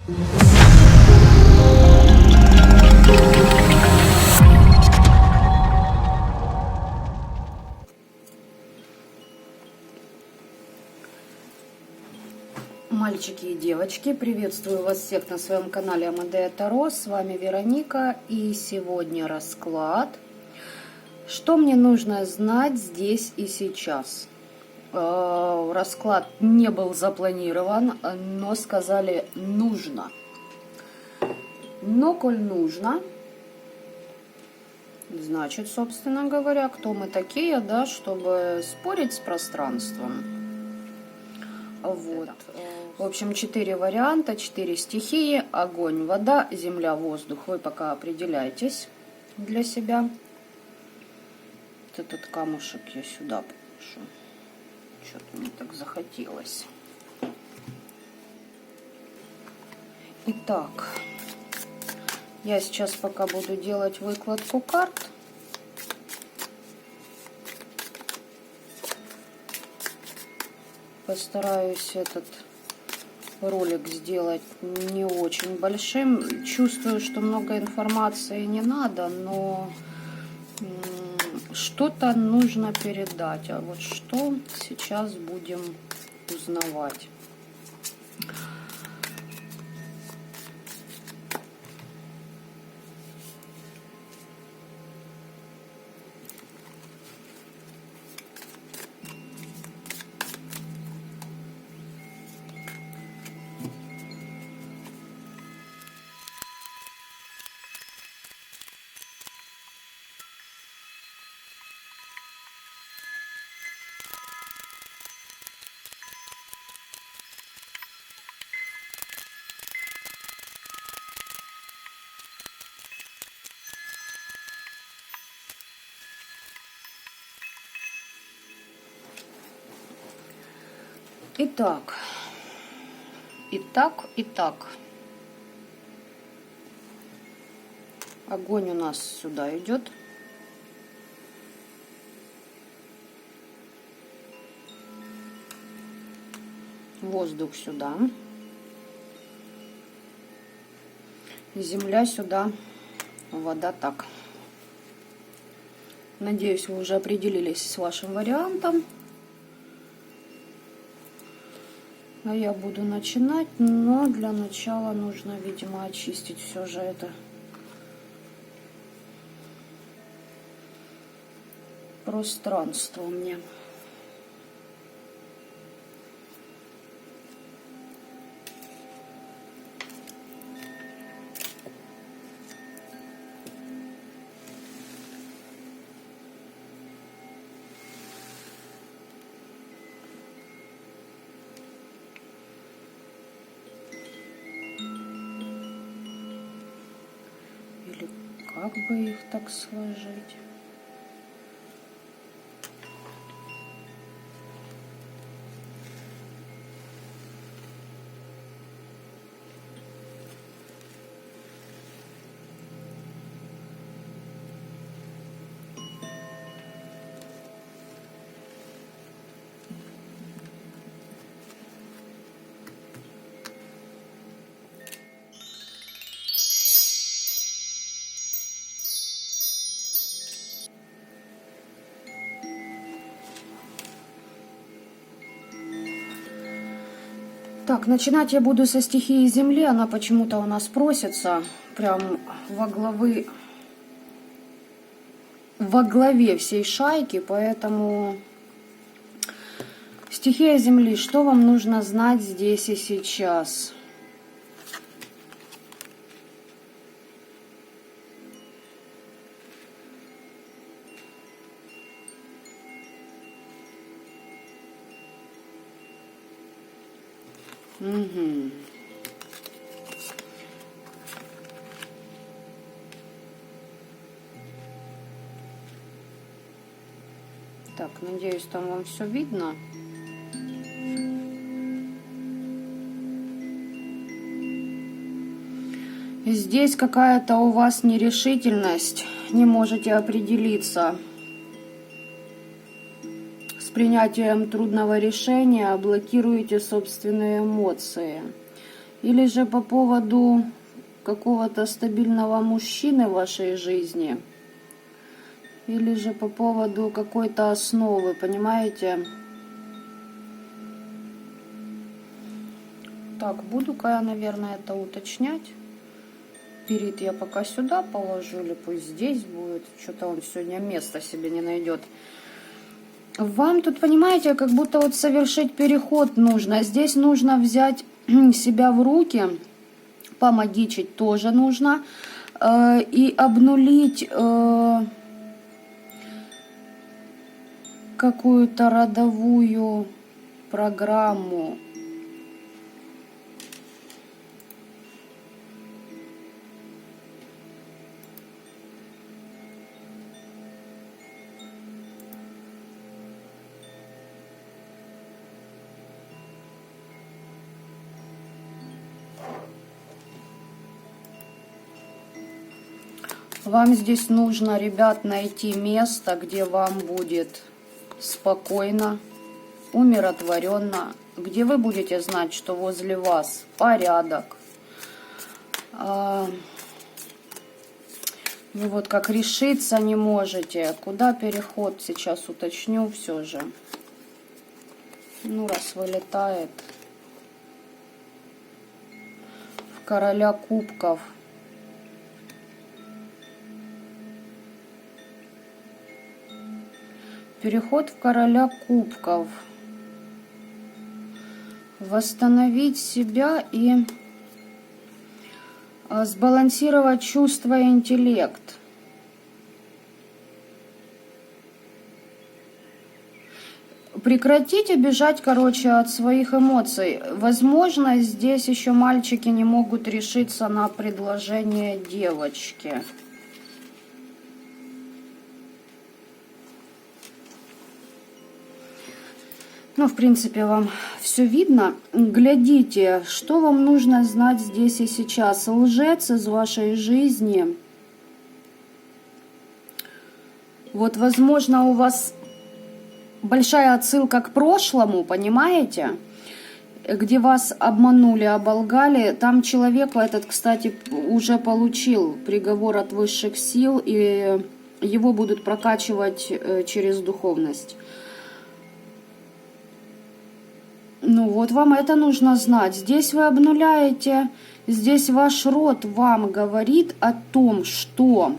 Мальчики и девочки, приветствую вас всех на своем канале Амадея Таро. С вами Вероника, и сегодня расклад. Что мне нужно знать здесь и сейчас? Расклад не был запланирован, но сказали нужно. Но коль нужно, значит, собственно говоря, кто мы такие, да, чтобы спорить с пространством. Вот. В общем, 4 варианта, 4 стихии: огонь, вода, земля, воздух. Вы пока определяйтесь для себя. Вот этот камушек я сюда положу. Что-то мне так захотелось. Итак, я сейчас пока буду делать выкладку карт. Постараюсь этот ролик сделать не очень большим. Чувствую, что много информации не надо, но что-то нужно передать. А вот что сейчас будем узнавать. Итак. Огонь у нас сюда идет. Воздух сюда. Земля сюда. Вода так. Надеюсь, вы уже определились с вашим вариантом. А я буду начинать, но для начала нужно, видимо, очистить все же это пространство мне. Как бы их так сложить? Так, начинать я буду со стихии земли. Она почему-то у нас просится прям во главе всей шайки, поэтому стихия земли. Что вам нужно знать здесь и сейчас? Угу. Так, надеюсь, там вам все видно. Здесь какая-то у вас нерешительность, не можете определиться с принятием трудного решения, блокируете собственные эмоции. Или же по поводу какого-то стабильного мужчины в вашей жизни. Или же по поводу какой-то основы, понимаете? Так, буду-ка я, наверное, это уточнять. Перит я пока сюда положу, или пусть здесь будет. Что-то он сегодня места себе не найдет. Вам тут, понимаете, как будто вот совершить переход нужно. Здесь нужно взять себя в руки, помагичить тоже нужно. И обнулить какую-то родовую программу. Вам здесь нужно, ребят, найти место, где вам будет спокойно, умиротворенно, где вы будете знать, что возле вас порядок. Вы вот как решиться не можете. Куда переход? Сейчас уточню все же. Ну, раз вылетает. В короля кубков. Переход в короля кубков. Восстановить себя и сбалансировать чувства и интеллект. Прекратите бежать, короче, от своих эмоций. Возможно, здесь еще мальчики не могут решиться на предложение девочки. Ну, в принципе, вам все видно. Глядите, что вам нужно знать здесь и сейчас. Лжец из вашей жизни. Вот, возможно, у вас большая отсылка к прошлому, понимаете? Где вас обманули, оболгали. Там человек этот, кстати, уже получил приговор от высших сил, и его будут прокачивать через духовность. Ну вот вам это нужно знать. Здесь вы обнуляете, здесь ваш род вам говорит о том, что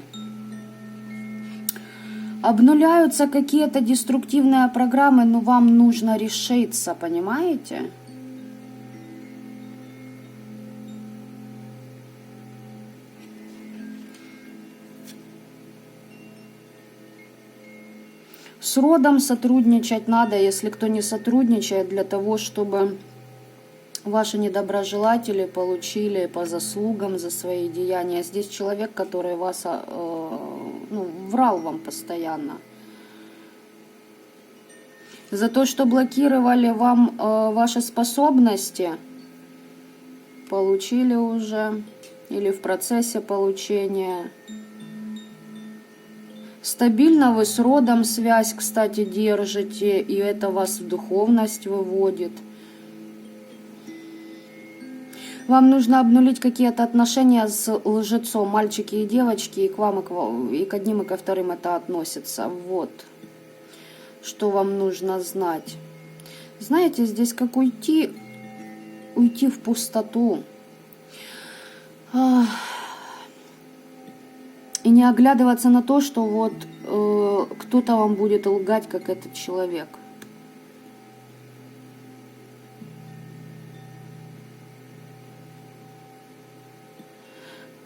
обнуляются какие-то деструктивные программы, но вам нужно решиться, понимаете? С родом сотрудничать надо, если кто не сотрудничает, для того, чтобы ваши недоброжелатели получили по заслугам за свои деяния. Здесь человек, который вас врал вам постоянно. За то, что блокировали вам ваши способности, получили уже или в процессе получения. Стабильно вы с родом связь, кстати, держите, и это вас в духовность выводит. Вам нужно обнулить какие-то отношения с лжецом, мальчики и девочки, и к вам, и к одним, и ко вторым это относится. Вот, что вам нужно знать. Знаете, здесь как уйти в пустоту. И не оглядываться на то, что вот кто-то вам будет лгать, как этот человек.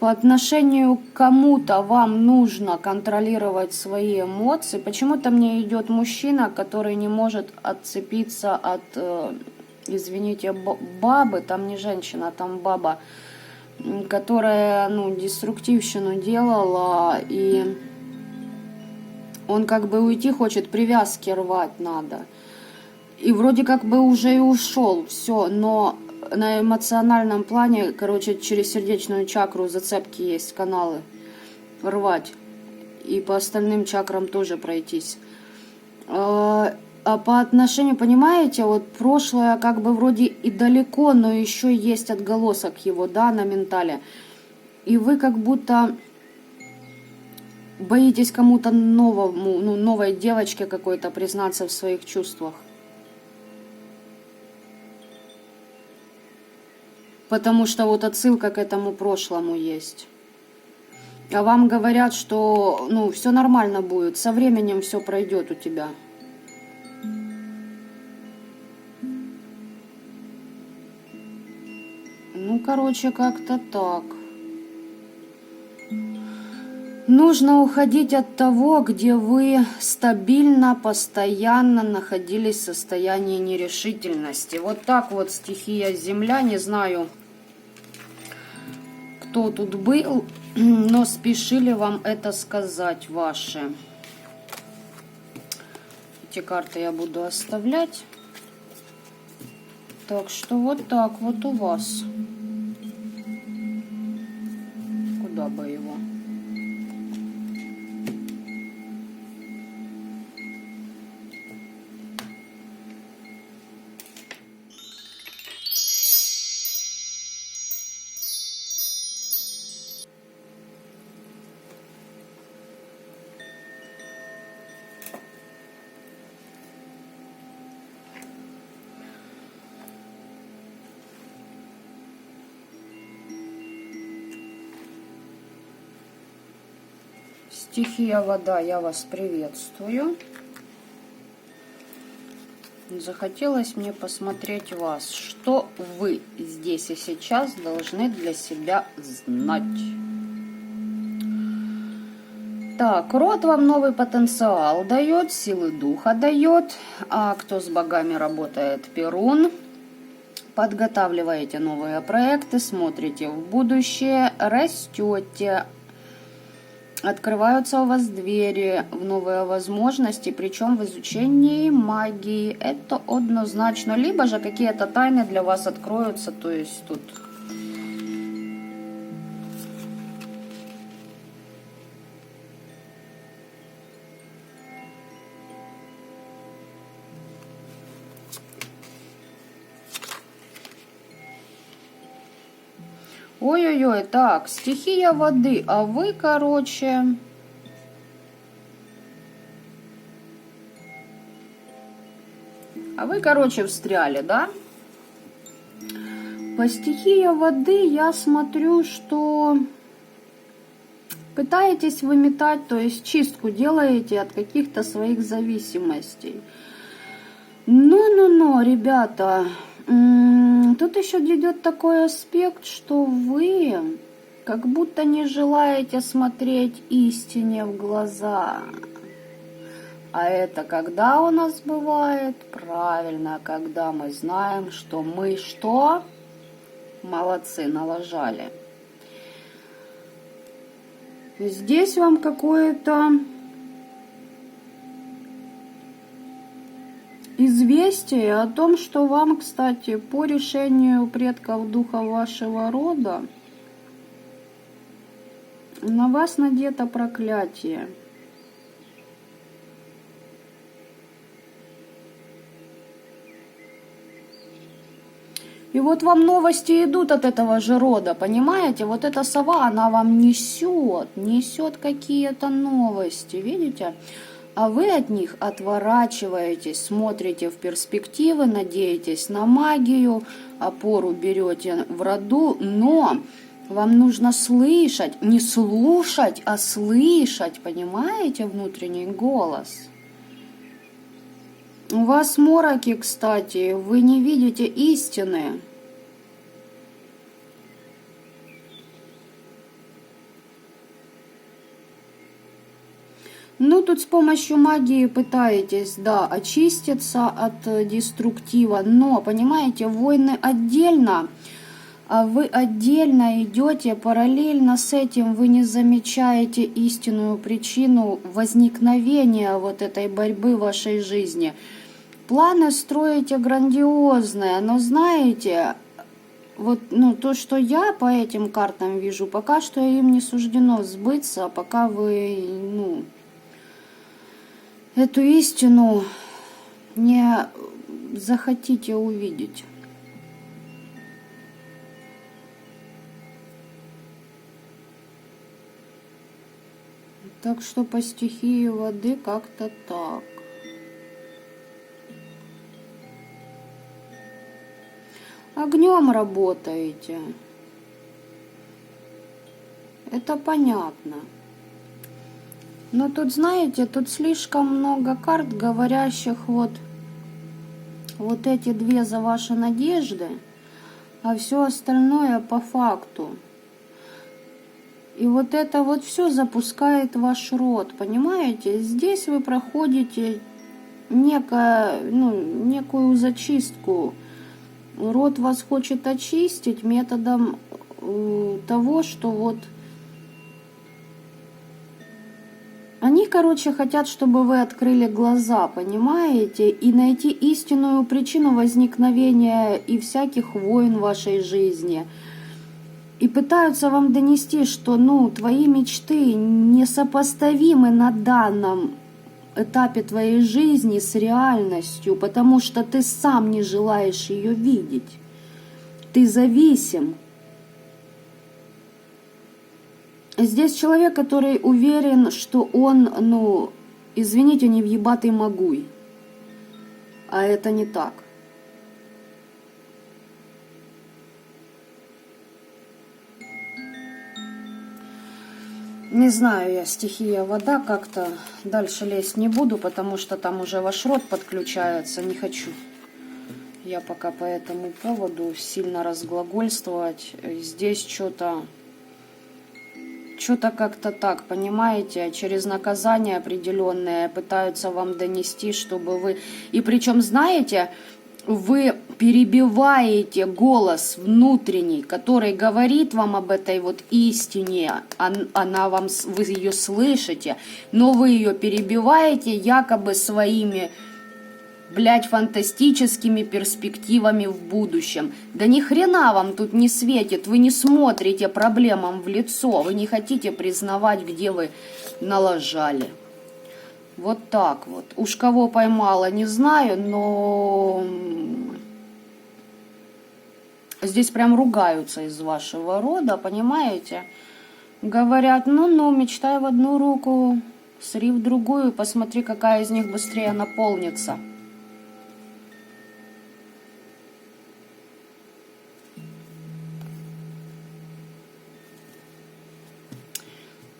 По отношению к кому-то вам нужно контролировать свои эмоции. Почему-то мне идет мужчина, который не может отцепиться от, извините, бабы, там не женщина, там баба, которая, деструктивщину делала, и он как бы уйти хочет, привязки рвать надо. И вроде как бы уже и ушел, все, но на эмоциональном плане, через сердечную чакру зацепки есть, каналы рвать. И по остальным чакрам тоже пройтись. А по отношению, понимаете, вот прошлое как бы вроде и далеко, но еще есть отголосок его, да, на ментале. И вы как будто боитесь кому-то новому, ну, новой девочке какой-то признаться в своих чувствах. Потому что вот отсылка к этому прошлому есть. А вам говорят, что, ну, все нормально будет, со временем все пройдет у тебя. Ну, короче, как-то так. Нужно уходить от того, где вы стабильно, постоянно находились в состоянии нерешительности. Вот так вот стихия Земля, не знаю, кто тут был, но спешили вам это сказать ваши. Эти карты я буду оставлять. Так что вот так вот у вас. Куда бы его? Стихия вода, я вас приветствую. Захотелось мне посмотреть вас, что вы здесь и сейчас должны для себя знать. Так, род вам новый потенциал дает, силы духа дает. А кто с богами работает, Перун. Подготавливаете новые проекты, смотрите в будущее, растете. Открываются у вас двери в новые возможности, причем в изучении магии. Это однозначно. Либо же какие-то тайны для вас откроются, то есть тут... Ой-ой-ой, так, стихия воды, а вы, короче... встряли, да? По стихии воды я смотрю, что пытаетесь выметать, то есть чистку делаете от каких-то своих зависимостей. Но, ребята... Тут еще идет такой аспект, что вы как будто не желаете смотреть истине в глаза. А это когда у нас бывает? Правильно, когда мы знаем, что мы что? Молодцы, налажали. Здесь вам какое-то... известие о том, что вам, кстати, по решению предков духа вашего рода на вас надето проклятие. И вот вам новости идут от этого же рода, понимаете? Вот эта сова, она вам несет какие-то новости, видите? А вы от них отворачиваетесь, смотрите в перспективы, надеетесь на магию, опору берете в роду, но вам нужно слышать, не слушать, а слышать, понимаете, внутренний голос. У вас мороки, кстати, вы не видите истины. Ну, тут с помощью магии пытаетесь, да, очиститься от деструктива, но, понимаете, войны отдельно, а вы отдельно идете, параллельно с этим вы не замечаете истинную причину возникновения вот этой борьбы в вашей жизни. Планы строите грандиозные, но знаете, вот, ну, то, что я по этим картам вижу, пока что им не суждено сбыться, пока вы, ну... эту истину не захотите увидеть. Так что по стихии воды как-то так. Огнем работаете. Это понятно. Но тут, знаете, тут слишком много карт, говорящих вот эти две за ваши надежды, а все остальное по факту. И вот это вот все запускает ваш род, понимаете? Здесь вы проходите некую зачистку. Род вас хочет очистить методом того, что вот они, короче, хотят, чтобы вы открыли глаза, понимаете? И найти истинную причину возникновения и всяких войн в вашей жизни. И пытаются вам донести, что, твои мечты несопоставимы на данном этапе твоей жизни с реальностью, потому что ты сам не желаешь ее видеть. Ты зависим. Здесь человек, который уверен, что он, извините, не въебатый могуй. А это не так. Не знаю я, стихия вода, как-то дальше лезть не буду, потому что там уже ваш род подключается, не хочу. Я пока по этому поводу сильно разглагольствовать. Здесь что-то как-то так, понимаете, через наказание определенное пытаются вам донести, чтобы вы... И причем, знаете, вы перебиваете голос внутренний, который говорит вам об этой вот истине, она вам, вы ее слышите, но вы ее перебиваете якобы своими, фантастическими перспективами в будущем. Да ни хрена вам тут не светит, вы не смотрите проблемам в лицо, вы не хотите признавать, где вы налажали. Вот так вот. Уж кого поймала, не знаю, но здесь прям ругаются из вашего рода, понимаете? Говорят, мечтай в одну руку, сри в другую, посмотри, какая из них быстрее наполнится.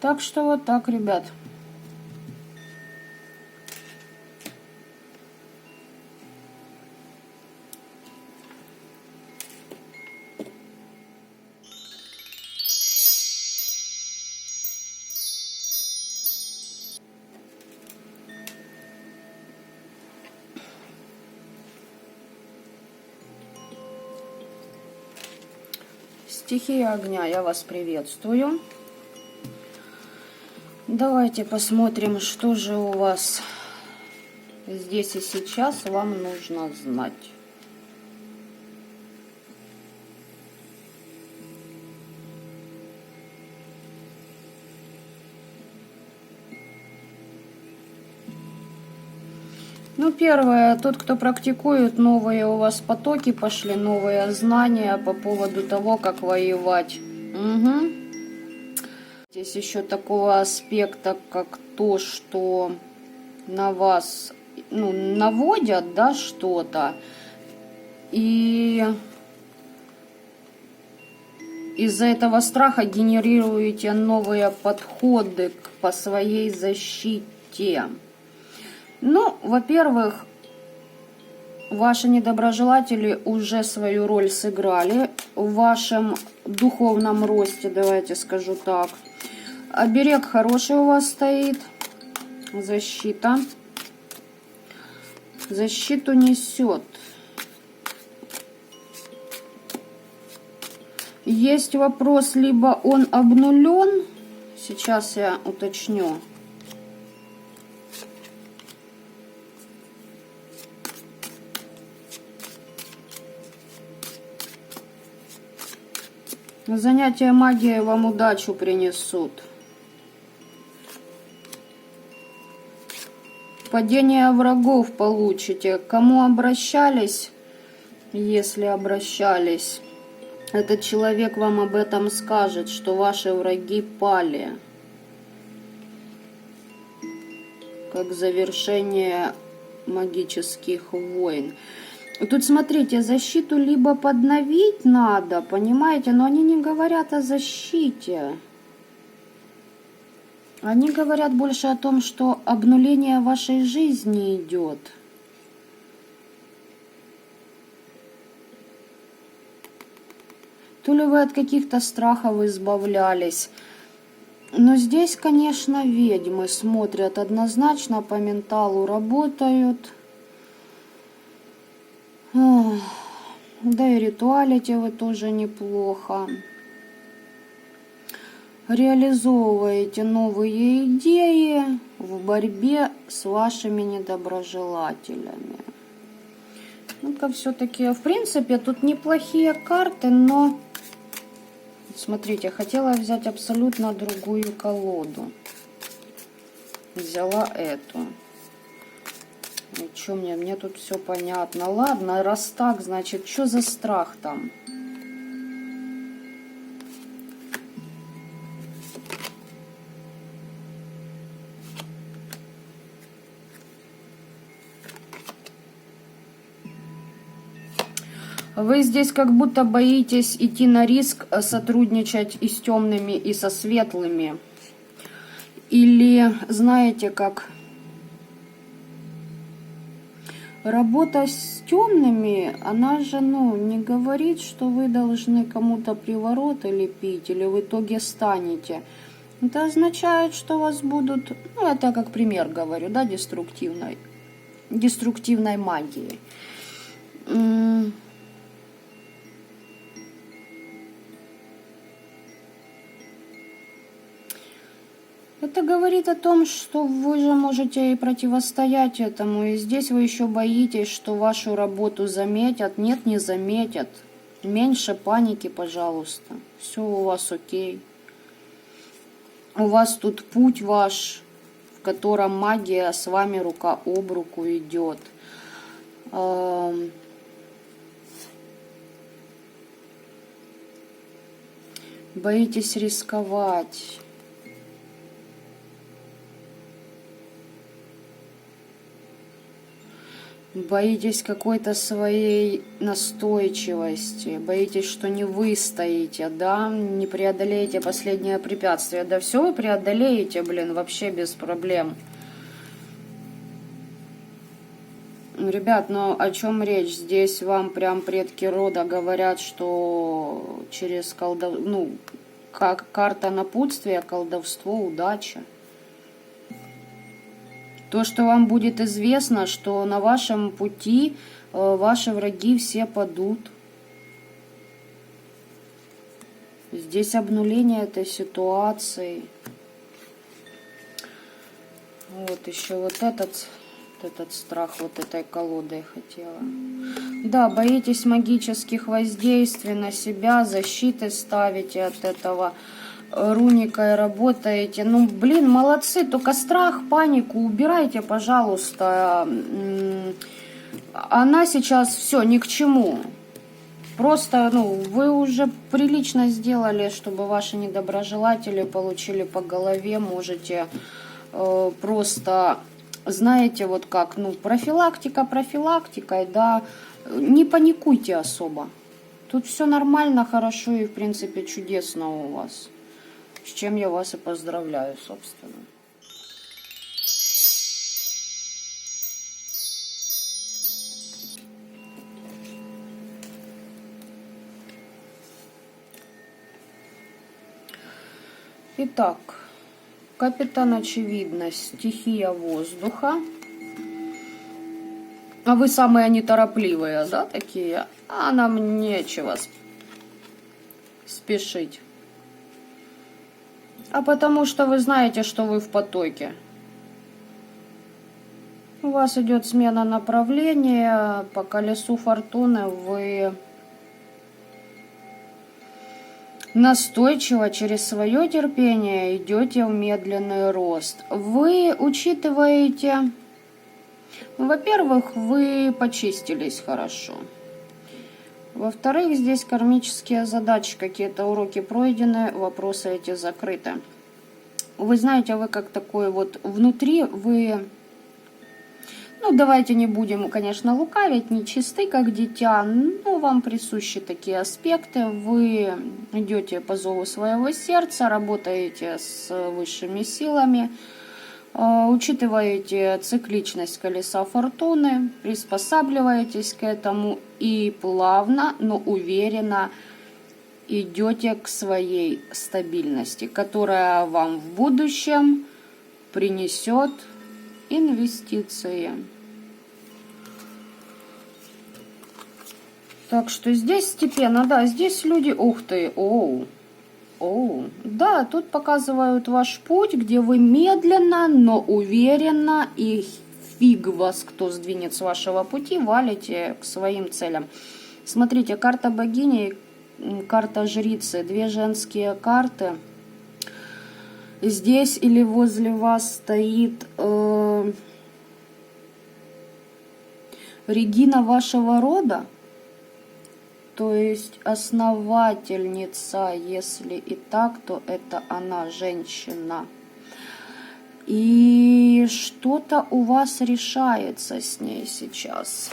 Так что вот так, ребят. Стихия огня, я вас приветствую. Давайте посмотрим, что же у вас здесь и сейчас вам нужно знать. Первое, тот, кто практикует, новые у вас потоки пошли, новые знания по поводу того, как воевать. Угу. Здесь еще такого аспекта, как то, что на вас, наводят, что-то. И из-за этого страха генерируете новые подходы по своей защите. Во-первых, ваши недоброжелатели уже свою роль сыграли в вашем духовном росте, давайте скажу так. Оберег хороший у вас стоит, защита. Защиту несет. Есть вопрос, либо он обнулен, сейчас я уточню. Занятия магией вам удачу принесут. Падение врагов получите. К кому обращались, если обращались, этот человек вам об этом скажет, что ваши враги пали. Как завершение магических войн. Тут, смотрите, защиту либо подновить надо, понимаете, но они не говорят о защите. Они говорят больше о том, что обнуление вашей жизни идет. То ли вы от каких-то страхов избавлялись. Но здесь, конечно, ведьмы смотрят однозначно, по менталу работают. Да и ритуалите вы тоже неплохо. Реализовываете новые идеи в борьбе с вашими недоброжелателями. Ну-ка, все-таки, в принципе, тут неплохие карты, но... Смотрите, хотела взять абсолютно другую колоду. Взяла эту. И что мне? Мне тут все понятно. Ладно, раз так, значит, что за страх там? Вы здесь как будто боитесь идти на риск сотрудничать и с темными, и со светлыми. Или, знаете, как работа с темными, она же, не говорит, что вы должны кому-то привороты лепить, или в итоге станете. Это означает, что вас будут, это как пример говорю, да, деструктивной магией. Это говорит о том, что вы же можете и противостоять этому, и здесь вы еще боитесь, что вашу работу заметят. Нет, не заметят. Меньше паники, пожалуйста. Все у вас окей. У вас тут путь ваш, в котором магия с вами рука об руку идет. Боитесь рисковать. Боитесь какой-то своей настойчивости, боитесь, что не выстоите, да, не преодолеете последнее препятствие. Да все вы преодолеете, вообще без проблем. Ребят, о чем речь? Здесь вам прям предки рода говорят, что через как карта напутствия, колдовство, удача. То, что вам будет известно, что на вашем пути ваши враги все падут. Здесь обнуление этой ситуации. Вот еще этот страх этой колодой хотела. Да, боитесь магических воздействий на себя, защиты ставите от этого. Руникой работаете. Молодцы, только страх, панику убирайте, пожалуйста. Она сейчас все ни к чему. Просто, вы уже прилично сделали, чтобы ваши недоброжелатели получили по голове. Можете просто, знаете, профилактика профилактикой, да, не паникуйте особо. Тут все нормально, хорошо и, в принципе, чудесно у вас. С чем я вас и поздравляю, собственно. Итак, капитан Очевидность, стихия воздуха. А вы самые неторопливые, да, такие? А нам нечего спешить. А потому что вы знаете, что вы в потоке. У вас идет смена направления. По колесу фортуны вы настойчиво через свое терпение идете в медленный рост. Вы учитываете Во-первых, вы почистились хорошо. Во-вторых, здесь кармические задачи, какие-то уроки пройдены, вопросы эти закрыты. Вы знаете, вы как такой вот внутри, вы, ну давайте не будем, конечно, лукавить, не чисты, как дитя, но вам присущи такие аспекты. Вы идете по зову своего сердца, работаете с высшими силами, учитываете цикличность колеса фортуны, приспосабливаетесь к этому и плавно, но уверенно идете к своей стабильности, которая вам в будущем принесет инвестиции. Так что здесь степенно, да, здесь люди, ух ты, да, тут показывают ваш путь, где вы медленно, но уверенно, и фиг вас, кто сдвинет с вашего пути, валите к своим целям. Смотрите, карта богини, карта жрицы, две женские карты. Здесь или возле вас стоит Регина вашего рода. То есть основательница, если и так, то это она, женщина. И что-то у вас решается с ней сейчас.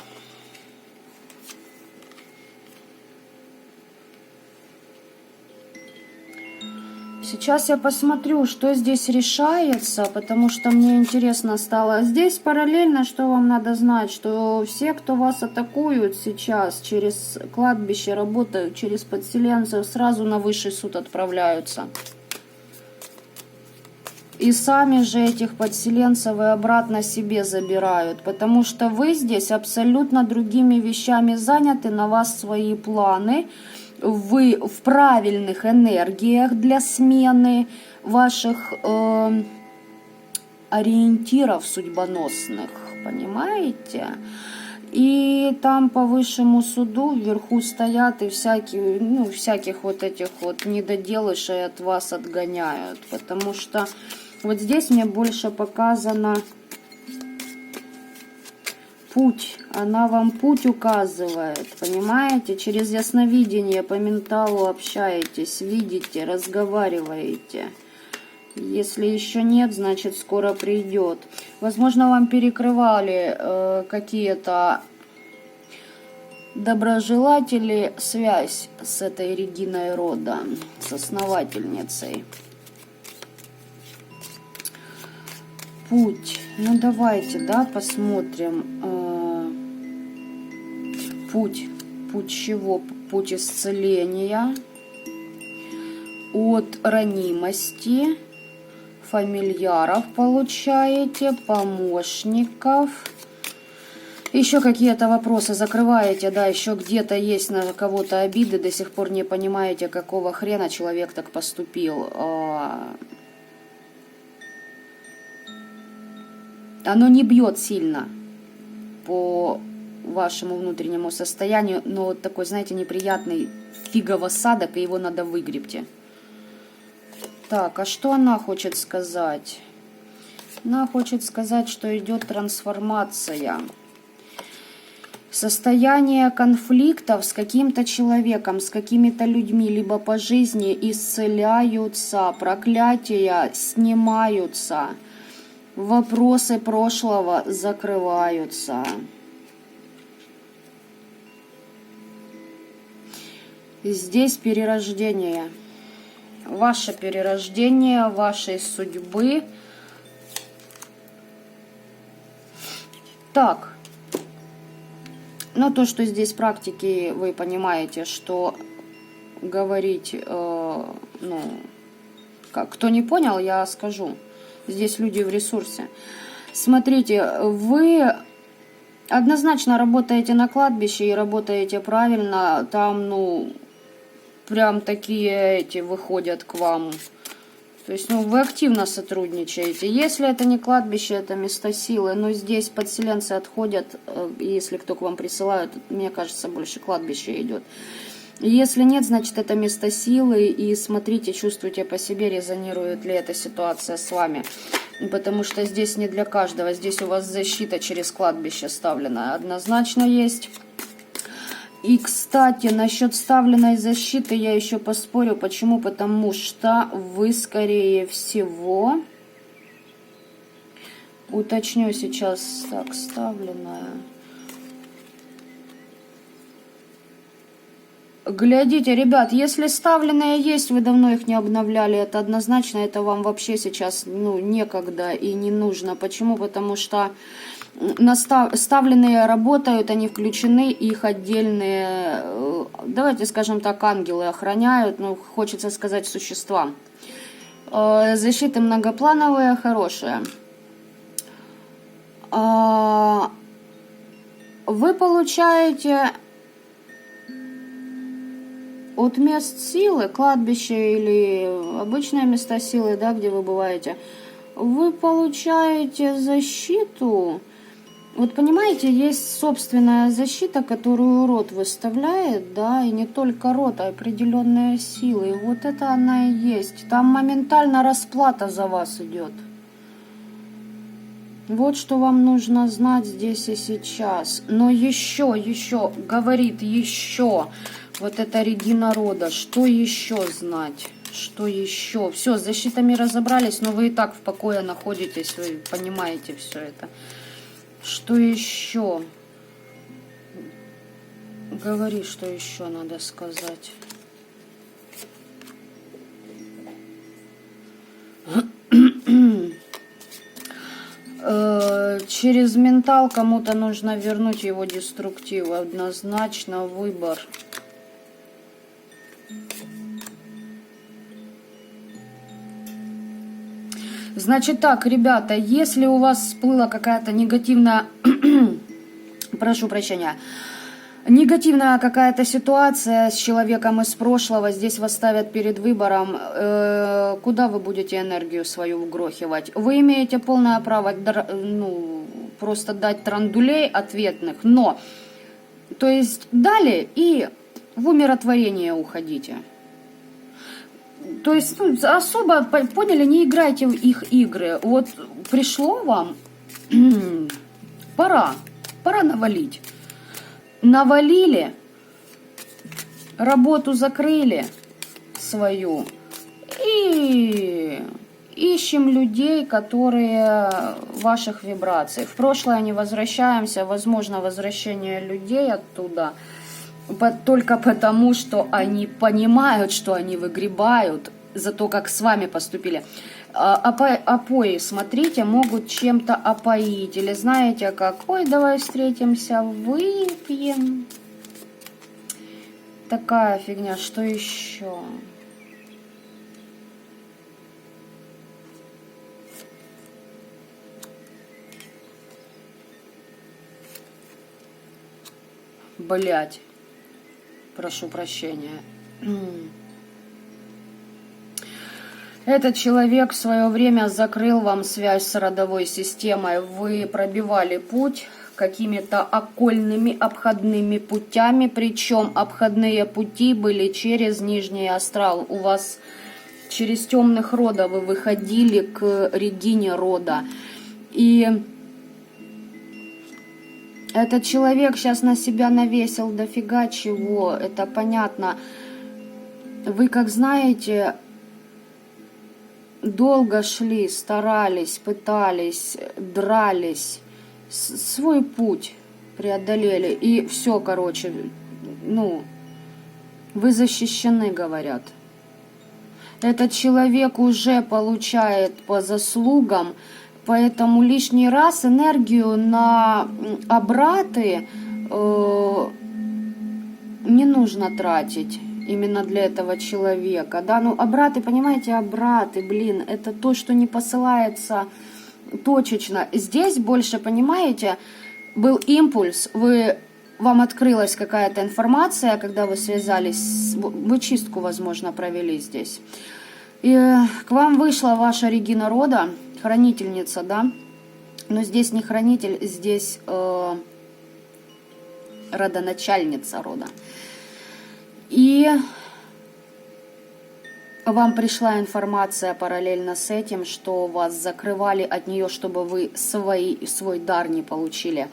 Сейчас я посмотрю, что здесь решается, потому что мне интересно стало. Здесь параллельно, что вам надо знать, что все, кто вас атакуют сейчас через кладбище, работают через подселенцев, сразу на высший суд отправляются. И сами же этих подселенцев и обратно себе забирают, потому что вы здесь абсолютно другими вещами заняты, на вас свои планы. Вы в правильных энергиях для смены ваших ориентиров судьбоносных, понимаете? И там по высшему суду вверху стоят и всякие, ну, всяких вот этих вот недоделышей от вас отгоняют, потому что вот здесь мне больше показано путь, она вам путь указывает, понимаете? Через ясновидение по менталу общаетесь, видите, разговариваете. Если еще нет, значит скоро придет. Возможно, вам перекрывали какие-то доброжелатели связь с этой Региной рода, с основательницей. Путь. Ну давайте, да, посмотрим. Путь. Путь чего? Путь исцеления. От ранимости. Фамильяров получаете. Помощников. Еще какие-то вопросы закрываете, да, еще где-то есть на кого-то обиды, до сих пор не понимаете, какого хрена человек так поступил. Оно не бьет сильно по вашему внутреннему состоянию, но вот такой, знаете, неприятный фигово-садок, и его надо выгребти. Так, а что она хочет сказать? Она хочет сказать, что идет трансформация. Состояние конфликтов с каким-то человеком, с какими-то людьми, либо по жизни исцеляются, проклятия снимаются. Вопросы прошлого закрываются. Здесь перерождение. Ваше перерождение вашей судьбы. Так. Но то, что здесь практики, вы понимаете, что говорить, ну, как, кто не понял, я скажу. Здесь люди в ресурсе. Смотрите, вы однозначно работаете на кладбище и работаете правильно. Там, ну, прям такие эти выходят к вам. То есть, ну, вы активно сотрудничаете. Если это не кладбище, это место силы. Но здесь подселенцы отходят. Если кто к вам присылают, мне кажется, больше кладбище идет. Если нет, значит это место силы, и смотрите, чувствуйте по себе, резонирует ли эта ситуация с вами. потому что здесь не для каждого. Здесь у вас защита через кладбище ставленная однозначно есть. И, кстати, насчет ставленной защиты я еще поспорю. Почему? Потому что вы, скорее всего... Уточню сейчас. Так, ставленная. Глядите, ребят, если ставленные есть, вы давно их не обновляли, это однозначно, это вам вообще сейчас, ну, некогда и не нужно. Почему? Потому что ставленные работают, они включены, их отдельные, давайте скажем так, ангелы охраняют, ну, хочется сказать, существа. Защиты многоплановые, хорошие. Вы получаете от мест силы, кладбище или обычные места силы, да, где вы бываете, вы получаете защиту. Вот понимаете, есть собственная защита, которую род выставляет, да, и не только род, а определенные силы. И вот это она и есть. Там моментально расплата за вас идет. Вот что вам нужно знать здесь и сейчас. Но еще, говорит еще, вот это Регина рода, что еще знать? Что еще? Все, с защитами разобрались, но вы и так в покое находитесь, вы понимаете все это. Что еще? Говори, что еще надо сказать. Через ментал кому-то нужно вернуть его деструктив. Однозначно выбор. Значит так, ребята, если у вас всплыла какая-то негативная, прошу прощения, негативная какая-то ситуация с человеком из прошлого, здесь вас ставят перед выбором, куда вы будете энергию свою вгрохивать. Вы имеете полное право, ну, просто дать трандулей ответных, но, то есть, дали и в умиротворение уходите. То есть, ну, особо, поняли, не играйте в их игры. Вот пришло вам, пора навалить. Навалили, работу закрыли свою и ищем людей, которые ваших вибраций. В прошлое не возвращаемся, возможно, возвращение людей оттуда только потому, что они понимают, что они выгребают за то, как с вами поступили. Опои, смотрите, могут чем-то опоить. Или знаете как, ой, давай встретимся, выпьем. Такая фигня, что еще? Блять. Прошу прощения. Этот человек в свое время закрыл вам связь с родовой системой. Вы пробивали путь какими-то окольными обходными путями. Причем обходные пути были через Нижний астрал. У вас через темных родов вы выходили к Регине рода. И этот человек сейчас на себя навесил дофига чего. Это понятно. Вы, как знаете, долго шли, старались, пытались, дрались, свой путь преодолели. И все, короче, ну, вы защищены, говорят. Этот человек уже получает по заслугам, поэтому лишний раз энергию на обраты не нужно тратить. Именно для этого человека, да, ну, обраты, понимаете, обраты, блин, это то, что не посылается точечно. Здесь больше, понимаете, был импульс, вам открылась какая-то информация, когда вы связались, вы чистку, возможно, провели здесь. И к вам вышла ваша Регина рода, хранительница, да, но здесь не хранитель, здесь родоначальница рода. И вам пришла информация параллельно с этим, что вас закрывали от нее, чтобы вы свой дар не получили.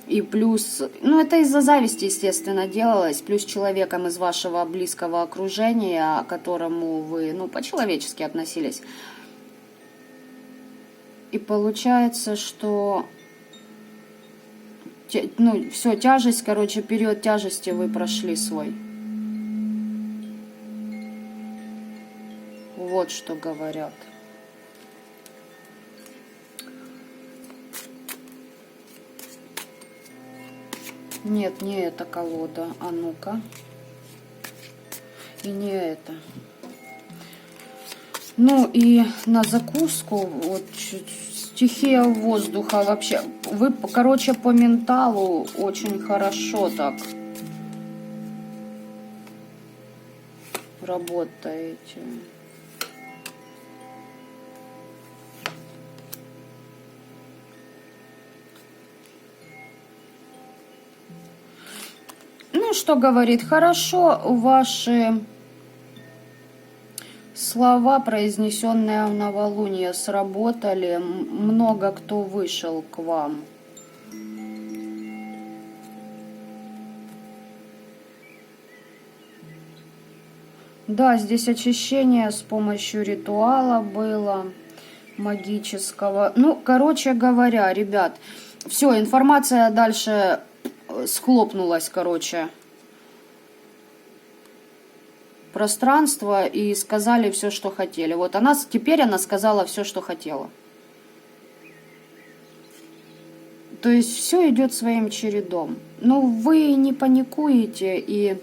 И плюс, ну это из-за зависти, естественно, делалось, плюс человеком из вашего близкого окружения, к которому вы, ну, по-человечески относились. И получается, что, ну, все, тяжесть, короче, период тяжести вы прошли свой. Вот что говорят. Нет, не эта колода. А ну-ка. И не это. Ну и на закуску, вот стихия воздуха вообще. Вы, короче, по менталу очень хорошо так работаете. Ну, что говорит? Хорошо ваши слова, произнесенные в новолуние, сработали. Много кто вышел к вам. Да, здесь очищение с помощью ритуала было магического. Ну, короче говоря, ребят, все, информация дальше схлопнулась, короче, пространство, и сказали все, что хотели. Вот теперь она сказала все, что хотела. То есть все идет своим чередом. Ну, вы не паникуете, и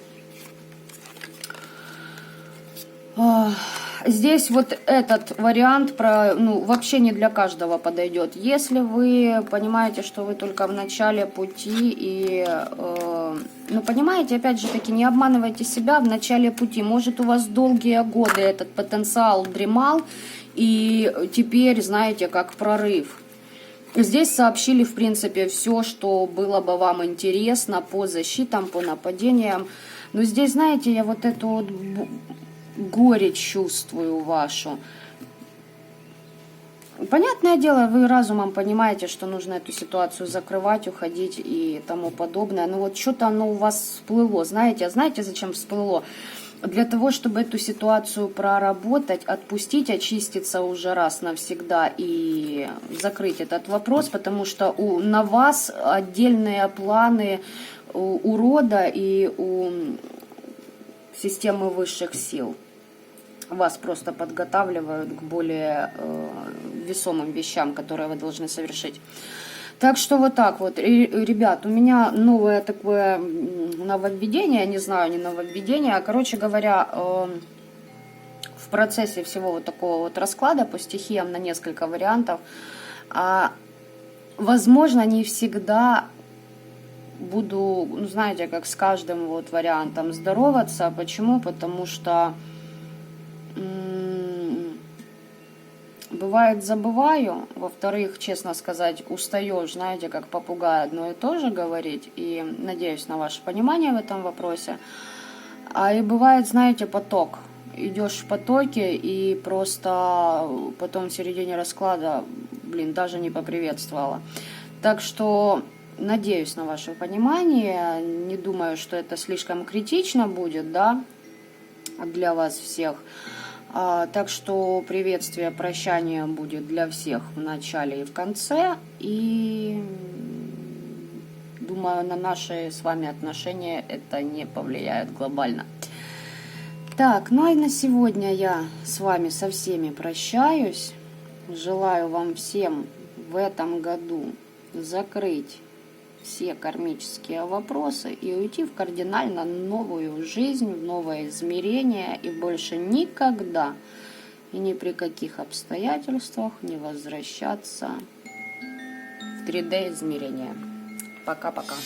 здесь вот этот вариант вообще не для каждого подойдет. Если вы понимаете, что вы только в начале пути и, ну, понимаете, опять же таки, не обманывайте себя в начале пути. Может, у вас долгие годы этот потенциал дремал, и теперь, знаете, как прорыв. Здесь сообщили, в принципе, все, что было бы вам интересно по защитам, по нападениям. Но здесь, знаете, я вот эту вот горечь чувствую вашу. Понятное дело, вы разумом понимаете, что нужно эту ситуацию закрывать, уходить и тому подобное. Но вот что-то оно у вас всплыло. Знаете, а знаете, зачем всплыло? Для того, чтобы эту ситуацию проработать, отпустить, очиститься уже раз навсегда и закрыть этот вопрос, потому что на вас отдельные планы у рода и у системы высших сил. Вас просто подготавливают к более весомым вещам, которые вы должны совершить. Так что вот так вот, ребят, у меня новое такое нововведение, не знаю, не нововведение, а, короче говоря, в процессе всего вот такого вот расклада по стихиям на несколько вариантов, возможно, не всегда буду, ну, знаете, как с каждым вот вариантом здороваться. Почему? Потому что бывает, забываю, во-вторых, честно сказать, устаешь, знаете, как попугай одно и то же говорить, и надеюсь на ваше понимание в этом вопросе. И бывает, знаете, поток. Идешь в потоке, и просто потом в середине расклада, даже не поприветствовала. Так что надеюсь на ваше понимание, не думаю, что это слишком критично будет, да, для вас всех. Так что приветствие, прощание будет для всех в начале и в конце. И думаю, на наши с вами отношения это не повлияет глобально. Так, ну и на сегодня я с вами со всеми прощаюсь. Желаю вам всем в этом году закрыть все кармические вопросы и уйти в кардинально новую жизнь, в новое измерение, и больше никогда и ни при каких обстоятельствах не возвращаться в 3D измерение. Пока-пока.